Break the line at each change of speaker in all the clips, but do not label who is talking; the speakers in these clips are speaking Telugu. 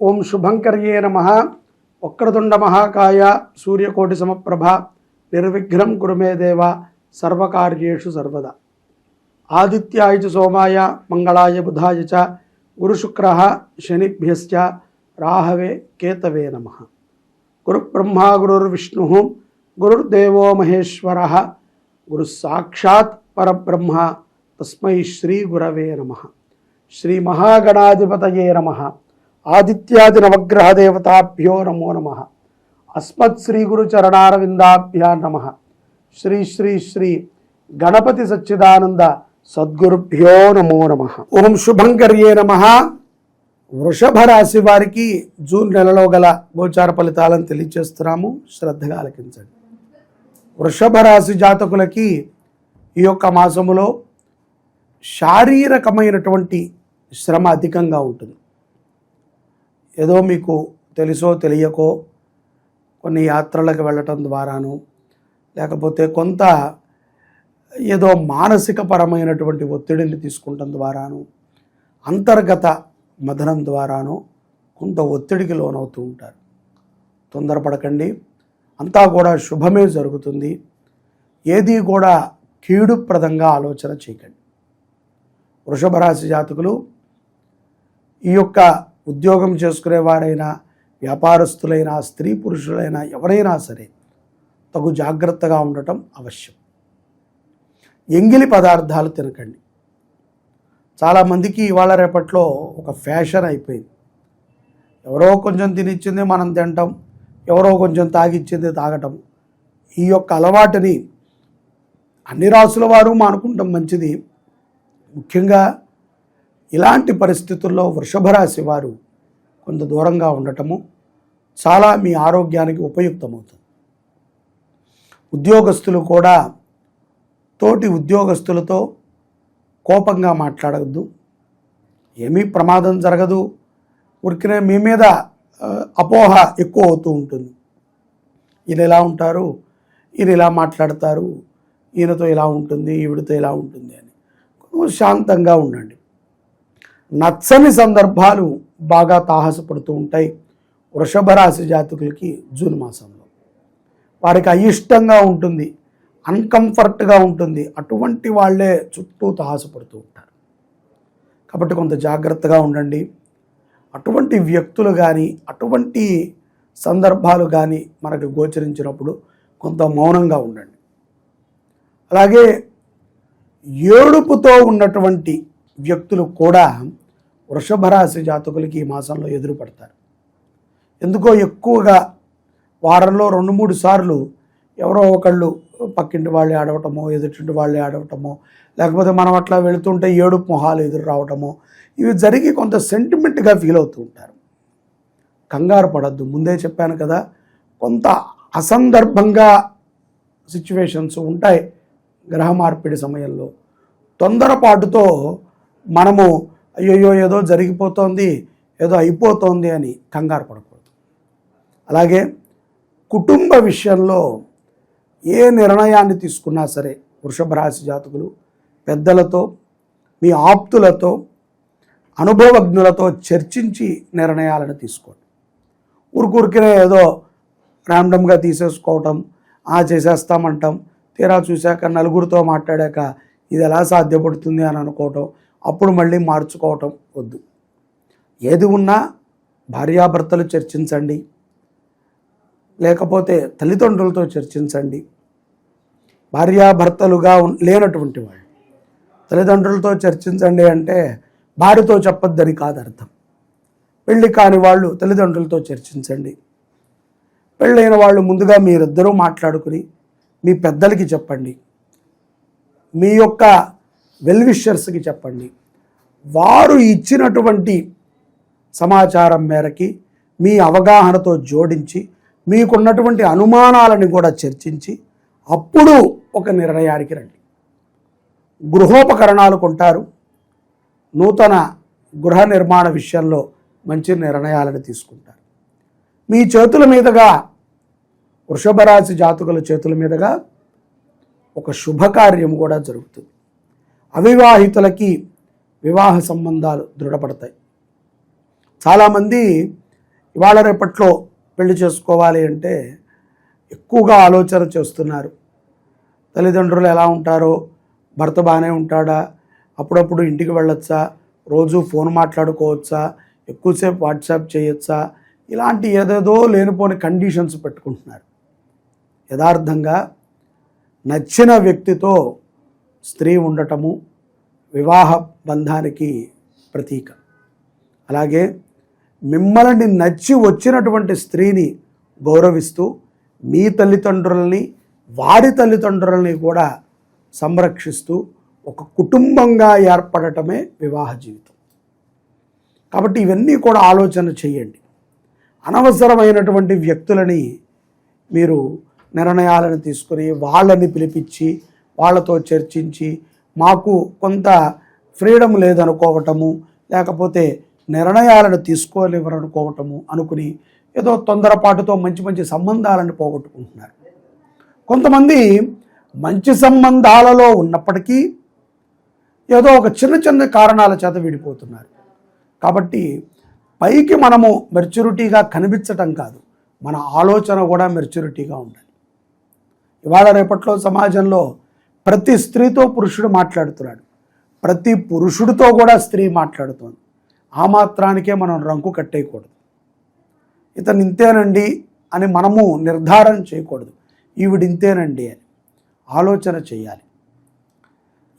ఓం శుభంకర్యే నమః. వక్రతుండ మహాకాయ సూర్యకోటి సమప్రభ నిర్విఘ్నం కురు మే దేవ సర్వకార్యేషు సర్వదా. ఆదిత్యాయ చ సోమాయ మంగళాయ బుధాయ చ గురుశుక్రః శనిభ్యశ్చ రాహవే కేతవే నమః. గురుబ్రహ్మ గురుర్విష్ణుః గురుర్దేవో మహేశ్వరః గురు సాక్షాత్ పరబ్రహ్మ తస్మై శ్రీ గురవే నమః. శ్రీ మహాగణాధిపతయే నమః. ఆదిత్యాది నవగ్రహ దేవతాభ్యో నమో నమః. అస్మత్ శ్రీ గురు చరణారవిందాభ్యా నమః. శ్రీ శ్రీ శ్రీ గణపతి సచ్చిదానంద సద్గురుభ్యో నమో నమః. ఓం శుభంకర్యే నమః. వృషభ రాశి వారికి జూన్ నెలలో గల గోచార ఫలితాలను తెలియజేస్తున్నాము, శ్రద్ధగా ఆలకించండి. వృషభ రాశి జాతకులకి ఈ యొక్క మాసములో శారీరకమైనటువంటి శ్రమ అధికంగా ఉంటుంది. ఏదో మీకు తెలుసో తెలియకో కొన్ని యాత్రలకు వెళ్ళటం ద్వారాను, లేకపోతే కొంత ఏదో మానసిక పరమైనటువంటి ఒత్తిడిని తీసుకుంటం ద్వారాను, అంతర్గత మదనం ద్వారాను కొంత ఒత్తిడికి లోనవుతూ ఉంటారు. తొందరపడకండి, అంతా కూడా శుభమే జరుగుతుంది. ఏది కూడా కీడుప్రదంగా ఆలోచన చేయకండి. వృషభ రాశి జాతకులు ఈ యొక్క ఉద్యోగం చేసుకునేవారైనా, వ్యాపారస్తులైనా, స్త్రీ పురుషులైనా ఎవరైనా సరే తగు జాగ్రత్తగా ఉండటం అవశ్యం. ఎంగిలి పదార్థాలు తినకండి. చాలామందికి ఇవాళ రేపట్లో ఒక ఫ్యాషన్ అయిపోయింది. ఎవరో కొంచెం తినిచ్చింది మనం తినటం, ఎవరో కొంచెం తాగిచ్చింది తాగటం. ఈ యొక్క అలవాటుని అన్ని రాసుల వారు మానుకుంటాం మంచిది. ముఖ్యంగా ఇలాంటి పరిస్థితుల్లో వృషభ రాశి వారు కొంత దూరంగా ఉండటము చాలా మీ ఆరోగ్యానికి ఉపయుక్తమవుతుంది. ఉద్యోగస్తులు కూడా తోటి ఉద్యోగస్తులతో కోపంగా మాట్లాడవద్దు. ఏమీ ప్రమాదం జరగదు, ఊరికనే మీ మీద అపోహ ఎక్కువ అవుతూ ఉంటుంది. ఈయన ఇలా ఉంటారు, ఈయన ఇలా మాట్లాడతారు, ఈయనతో ఇలా ఉంటుంది, ఈవిడితో ఇలా ఉంటుంది అని శాంతంగా ఉండండి. నచ్చని సందర్భాలు బాగా తాహసపడుతూ ఉంటాయి వృషభ రాశి జాతకులకి జూన్ మాసంలో. వారికి అయిష్టంగా ఉంటుంది, అన్కంఫర్ట్గా ఉంటుంది. అటువంటి వాళ్ళే చుట్టూ తాహసపడుతూ ఉంటారు. కాబట్టి కొంత జాగ్రత్తగా ఉండండి. అటువంటి వ్యక్తులు కానీ, అటువంటి సందర్భాలు కానీ మనకు గోచరించినప్పుడు కొంత మౌనంగా ఉండండి. అలాగే ఏడుపుతో ఉన్నటువంటి వ్యక్తులు కూడా వృషభ రాశి జాతకులకి ఈ మాసంలో ఎదురుపడతారు. ఎందుకో ఎక్కువగా వారంలో 2-3 సార్లు ఎవరో ఒకళ్ళు పక్కింటి వాళ్ళే ఆడవటమో, ఎదుటింటి వాళ్ళే ఆడవటమో, లేకపోతే మనం అట్లా వెళుతుంటే ఏడుపు మొహాలు ఎదురు రావటమో, ఇవి జరిగి కొంత సెంటిమెంట్గా ఫీల్ అవుతూ ఉంటారు. కంగారు పడద్దు. ముందే చెప్పాను కదా, కొంత అసందర్భంగా సిచ్యువేషన్స్ ఉంటాయి గ్రహ మార్పిడి సమయంలో. తొందరపాటుతో మనము అయ్యో ఏదో జరిగిపోతోంది, ఏదో అయిపోతోంది అని కంగారు పడకూడదు. అలాగే కుటుంబ విషయంలో ఏ నిర్ణయాన్ని తీసుకున్నా సరే వృషభ రాశి జాతకులు పెద్దలతో, మీ ఆప్తులతో, అనుభవజ్ఞులతో చర్చించి నిర్ణయాలను తీసుకోండి. ఊరికూరికినే ఏదో ర్యాండమ్గా తీసేసుకోవటం, చేసేస్తామంటాం, తీరా చూశాక నలుగురితో మాట్లాడాక ఇది ఎలా సాధ్యపడుతుంది అని అనుకోవటం, అప్పుడు మళ్ళీ మార్చుకోవటం వద్దు. ఏది ఉన్నా భార్యాభర్తలు చర్చించండి, లేకపోతే తల్లిదండ్రులతో చర్చించండి. భార్యాభర్తలుగా లేనటువంటి వాళ్ళు తల్లిదండ్రులతో చర్చించండి అంటే భార్యతో చెప్పొద్దని కాదు అర్థం. పెళ్ళి కాని వాళ్ళు తల్లిదండ్రులతో చర్చించండి. పెళ్ళైన వాళ్ళు ముందుగా మీరిద్దరూ మాట్లాడుకుని మీ పెద్దలకి చెప్పండి, మీ యొక్క వెల్విషర్స్కి చెప్పండి. వారు ఇచ్చినటువంటి సమాచారం మేరకి మీ అవగాహనతో జోడించి మీకున్నటువంటి అనుమానాలను కూడా చర్చించి అప్పుడు ఒక నిర్ణయానికి రండి. గృహోపకరణాలు కొంటారు, నూతన గృహ నిర్మాణ విషయంలో మంచి నిర్ణయాలను తీసుకుంటారు. మీ చేతుల మీదుగా, వృషభ రాశి జాతకుల చేతుల మీదుగా ఒక శుభకార్యం కూడా జరుగుతుంది. అవివాహితులకి వివాహ సంబంధాలు దృఢపడతాయి. చాలామంది ఇవాళ రేపట్లో పెళ్లి చేసుకోవాలి అంటే ఎక్కువగా ఆలోచన చేస్తున్నారు. తల్లిదండ్రులు ఎలా ఉంటారో, భర్త బాగానే ఉంటాడా, అప్పుడప్పుడు ఇంటికి వెళ్ళొచ్చా, రోజు ఫోన్ మాట్లాడుకోవచ్చా, ఎక్కువసేపు వాట్సాప్ చేయొచ్చా, ఇలాంటి ఏదేదో లేనిపోని కండిషన్స్ పెట్టుకుంటున్నారు. యథార్థంగా నచ్చిన వ్యక్తితో స్త్రీ ఉండటము వివాహ బంధానికి ప్రతీక. అలాగే మిమ్మల్ని నచ్చి వచ్చినటువంటి స్త్రీని గౌరవిస్తూ మీ తల్లిదండ్రులని వారి తల్లిదండ్రులని కూడా సంరక్షిస్తూ ఒక కుటుంబంగా ఏర్పడటమే వివాహ జీవితం. కాబట్టి ఇవన్నీ కూడా ఆలోచన చేయండి. అనవసరమైనటువంటి వ్యక్తులని మీరు నిర్ణయాలను తీసుకొని వాళ్ళని పిలిపించి వాళ్ళతో చర్చించి మాకు కొంత ఫ్రీడమ్ లేదనుకోవటము, లేకపోతే నిర్ణయాలను తీసుకోలేవరనుకోవటము అనుకుని ఏదో తొందరపాటుతో మంచి మంచి సంబంధాలను పోగొట్టుకుంటున్నారు. కొంతమంది మంచి సంబంధాలలో ఉన్నప్పటికీ ఏదో ఒక చిన్న చిన్న కారణాల చేత విడిపోతున్నారు. కాబట్టి పైకి మనము మెచ్యూరిటీగా కనిపించటం కాదు, మన ఆలోచన కూడా మెచ్యూరిటీగా ఉండాలి. ఇవాళ రేపట్లో సమాజంలో ప్రతి స్త్రీతో పురుషుడు మాట్లాడుతున్నాడు, ప్రతి పురుషుడితో కూడా స్త్రీ మాట్లాడుతోంది. ఆ మాత్రానికే మనం రంకు కట్టేయకూడదు. ఇతను ఇంతేనండి అని మనము నిర్ధారణ చేయకూడదు. ఈవిడింతేనండి అని ఆలోచన చేయాలి.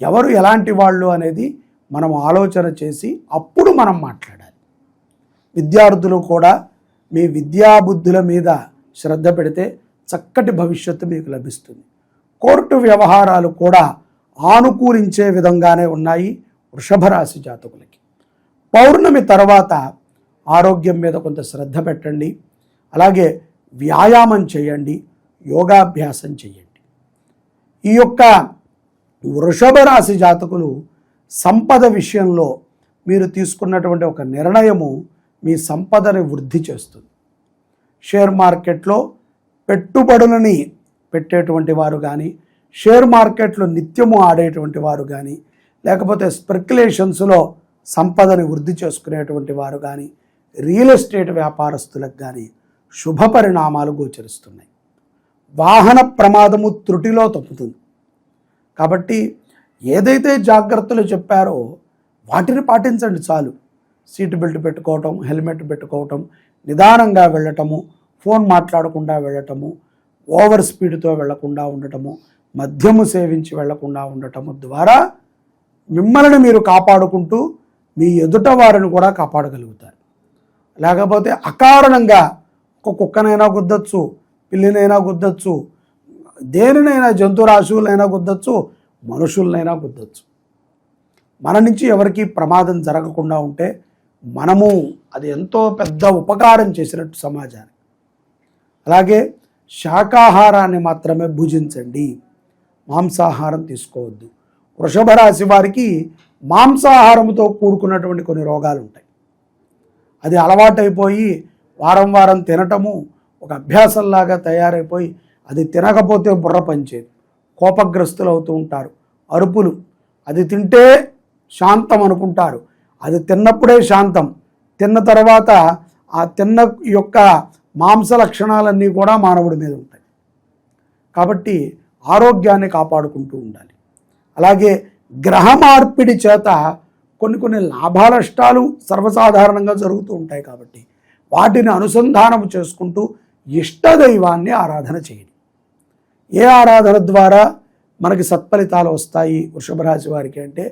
ఎవరు ఎలాంటి వాళ్ళు అనేది మనం ఆలోచన చేసి అప్పుడు మనం మాట్లాడాలి. విద్యార్థులు కూడా మీ విద్యాబుద్ధుల మీద శ్రద్ధ పెడితే చక్కటి భవిష్యత్తు మీకు లభిస్తుంది. కోర్టు వ్యవహారాలు కూడా ఆనుకూలించే విధంగానే ఉన్నాయి వృషభ రాశి జాతకులకి. పౌర్ణమి తర్వాత ఆరోగ్యం మీద కొంత శ్రద్ధ పెట్టండి. అలాగే వ్యాయామం చేయండి, యోగాభ్యాసం చేయండి. ఈ యొక్క వృషభ రాశి జాతకులు సంపద విషయంలో మీరు తీసుకున్నటువంటి ఒక నిర్ణయము మీ సంపదని వృద్ధి చేస్తుంది. షేర్ మార్కెట్లో పెట్టుబడులని పెట్టేటువంటి వారు కానీ, షేర్ మార్కెట్లో నిత్యము ఆడేటువంటి వారు కానీ, లేకపోతే స్పెక్యులేషన్స్లో సంపదని వృద్ధి చేసుకునేటువంటి వారు కానీ, రియల్ ఎస్టేట్ వ్యాపారస్తులకు కానీ శుభ పరిణామాలు గోచరిస్తున్నాయి. వాహన ప్రమాదము త్రుటిలో తప్పుతుంది. కాబట్టి ఏదైతే జాగ్రత్తలు చెప్పారో వాటిని పాటించండి చాలు. సీట్ బెల్ట్ పెట్టుకోవటం, హెల్మెట్ పెట్టుకోవటం, నిదానంగా వెళ్ళటము, ఫోన్ మాట్లాడకుండా వెళ్ళటము, ఓవర్ స్పీడ్తో వెళ్లకుండా ఉండటము, మద్యము సేవించి వెళ్లకుండా ఉండటము ద్వారా మిమ్మల్ని మీరు కాపాడుకుంటూ మీ ఎదుట వారిని కూడా కాపాడగలుగుతారు. లేకపోతే అకారణంగా ఒక కుక్కనైనా గుద్దచ్చు, పిల్లినైనా గుద్దచ్చు, దేనినైనా జంతురాశువులైనా గుద్దచ్చు, మనుషులనైనా గుద్దచ్చు. మన నుంచి ఎవరికి ప్రమాదం జరగకుండా ఉంటే మనము అది ఎంతో పెద్ద ఉపకారం చేసినట్టు సమాజానికి. అలాగే శాకాహారాన్ని మాత్రమే భుజించండి, మాంసాహారం తీసుకోవద్దు. వృషభ రాశి వారికి మాంసాహారంతో కూడుకున్నటువంటి కొన్ని రోగాలు ఉంటాయి. అది అలవాటైపోయి వారం వారం తినటము ఒక అభ్యాసంలాగా తయారైపోయి అది తినకపోతే బుర్ర పనిచేయదు, కోపగ్రస్తులు అవుతూ ఉంటారు, అరుపులు. అది తింటే శాంతం అనుకుంటారు, అది తిన్నప్పుడే శాంతం, తిన్న తర్వాత ఆ తిన్న యొక్క మాంస లక్షణాలన్నీ కూడా మానవుడి మీద ఉంటాయి. కాబట్టి ఆరోగ్యాన్ని కాపాడుకుంటూ ఉండాలి. అలాగే గ్రహ మార్పిడి చేత కొన్ని లాభానష్టాలు సర్వసాధారణంగా జరుగుతూ ఉంటాయి. కాబట్టి వాటిని అనుసంధానం చేసుకుంటూ ఇష్టదైవాన్ని ఆరాధన చేయండి. ఏ ఆరాధన ద్వారా మనకి సత్ఫలితాలు వస్తాయి వృషభ రాశి వారికి అంటే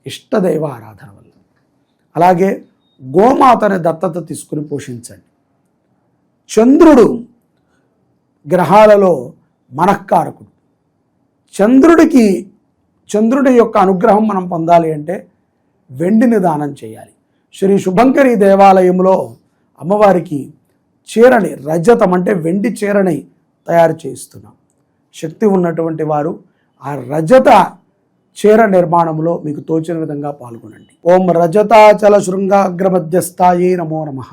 ఇష్టదైవ ఆరాధన వల్ల. అలాగే గోమాతని దత్తత తీసుకుని పోషించండి. చంద్రుడు గ్రహాలలో మనఃకారకుడు. చంద్రుడి యొక్క అనుగ్రహం మనం పొందాలి అంటే వెండిని దానం చేయాలి. శ్రీ శుభంకరి దేవాలయంలో అమ్మవారికి చీరని, రజతం అంటే వెండి చీరని తయారు చేయిస్తున్నాం. శక్తి ఉన్నటువంటి వారు ఆ రజత చీర నిర్మాణంలో మీకు తోచిన విధంగా పాల్గొనండి. ఓం రజతాచల శృంగాగ్రమధ్యస్థాయే నమో నమః.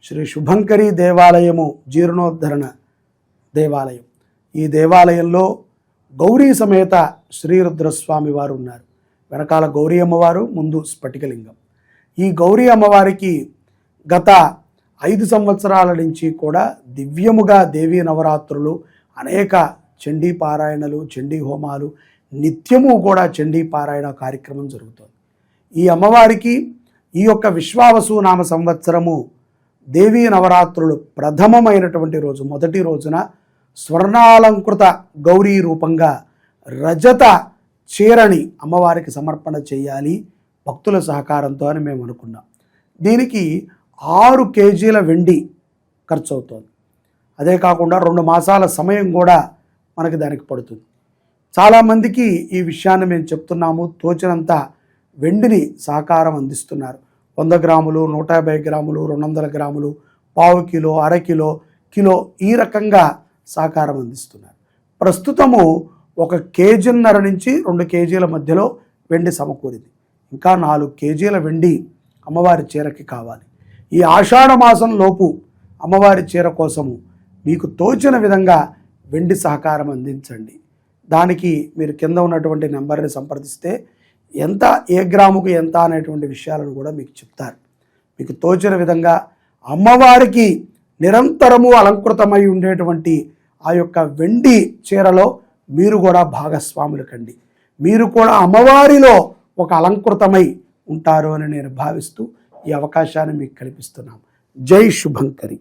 శ్రీ శుభంకరి దేవాలయము జీర్ణోద్ధరణ దేవాలయం. ఈ దేవాలయంలో గౌరీ సమేత శ్రీరుద్రస్వామి వారు ఉన్నారు. వెనకాల గౌరీ అమ్మవారు, ముందు స్ఫటికలింగం. ఈ గౌరీ అమ్మవారికి గత 5 సంవత్సరాల నుంచి కూడా దివ్యముగా దేవీ నవరాత్రులు, అనేక చండీ పారాయణలు, చండీ హోమాలు, నిత్యము కూడా చండీ పారాయణ కార్యక్రమం జరుగుతుంది. ఈ అమ్మవారికి ఈ యొక్క విశ్వావసు నామ సంవత్సరము దేవీ నవరాత్రులు ప్రథమమైనటువంటి రోజు, మొదటి రోజున స్వర్ణాలంకృత గౌరీ రూపంగా రజత చీరని అమ్మవారికి సమర్పణ చేయాలి భక్తుల సహకారంతో అని మేము అనుకున్నాం. దీనికి 6 కేజీల వెండి ఖర్చు అవుతుంది. అదే కాకుండా 2 మాసాల సమయం కూడా మనకి దానికి పడుతుంది. చాలామందికి ఈ విషయాన్ని మేము చెప్తున్నాము, తోచినంత వెండిని సహకారం అందిస్తున్నారు. 100 గ్రాములు, 150 గ్రాములు, 200 గ్రాములు, పావు కిలో, అరకిలో, కిలో, ఈ రకంగా సహకారం అందిస్తున్నారు. ప్రస్తుతము 1 కేజీన్నర నుంచి 2 కేజీల మధ్యలో వెండి సమకూరింది. ఇంకా 4 కేజీల వెండి అమ్మవారి చీరకి కావాలి. ఈ ఆషాఢ మాసం లోపు అమ్మవారి చీర కోసము మీకు తోచిన విధంగా వెండి సహకారం అందించండి. దానికి మీరు కింద ఉన్నటువంటి నెంబర్ని సంప్రదిస్తే ఎంత, ఏ గ్రాముకు ఎంత అనేటువంటి విషయాలను కూడా మీకు చెప్తారు. మీకు తోచిన విధంగా అమ్మవారికి నిరంతరము అలంకృతమై ఉండేటువంటి ఆ యొక్క వెండి చీరలో మీరు కూడా భాగస్వాములు కండి. మీరు కూడా అమ్మవారిలో ఒక అలంకృతమై ఉంటారు అని నేను భావిస్తూ ఈ అవకాశాన్ని మీకు కల్పిస్తున్నాను. జై శుభంకరి.